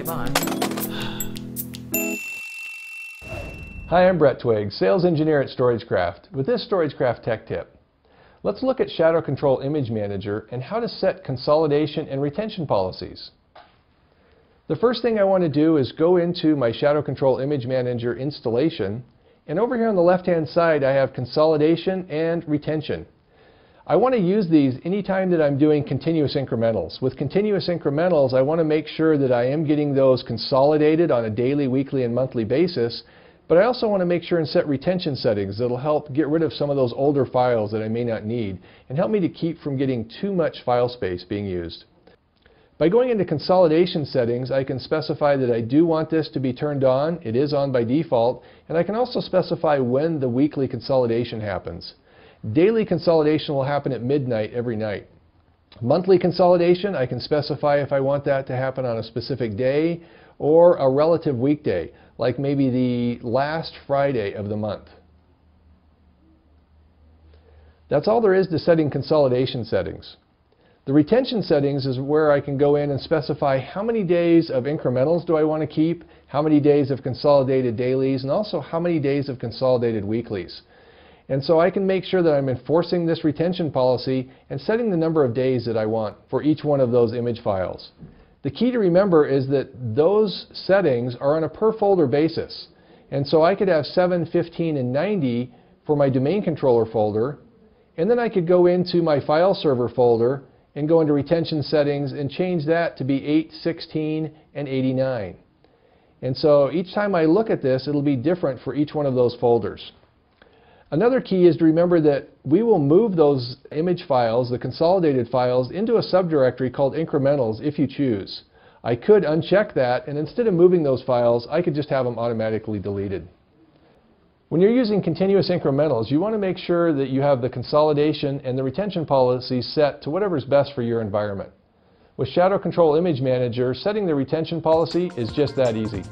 save on. Hi, I'm Brett Twigg, Sales Engineer at StorageCraft, with this StorageCraft Tech Tip. Let's look at Shadow Control Image Manager and how to set consolidation and retention policies. The first thing I want to do is go into my Shadow Control Image Manager installation, and over here on the left-hand side I have consolidation and retention. I want to use these anytime that I'm doing continuous incrementals. With continuous incrementals, I want to make sure that I am getting those consolidated on a daily, weekly, and monthly basis, but I also want to make sure and set retention settings that will help get rid of some of those older files that I may not need and help me to keep from getting too much file space being used. By going into consolidation settings, I can specify that I do want this to be turned on. It is on by default, and I can also specify when the weekly consolidation happens. Daily consolidation will happen at midnight every night. Monthly consolidation, I can specify if I want that to happen on a specific day or a relative weekday, like maybe the last Friday of the month. That's all there is to setting consolidation settings. The retention settings is where I can go in and specify how many days of incrementals do I want to keep, how many days of consolidated dailies, and also how many days of consolidated weeklies. And so I can make sure that I'm enforcing this retention policy and setting the number of days that I want for each one of those image files. The key to remember is that those settings are on a per folder basis. And so I could have 7, 15, and 90 for my domain controller folder, and then I could go into my file server folder and go into retention settings and change that to be 8, 16, and 89. And so each time I look at this, it'll be different for each one of those folders. Another key is to remember that we will move those image files, the consolidated files, into a subdirectory called incrementals if you choose. I could uncheck that, and instead of moving those files, I could just have them automatically deleted. When you're using continuous incrementals, you want to make sure that you have the consolidation and the retention policies set to whatever is best for your environment. With Shadow Control Image Manager, setting the retention policy is just that easy.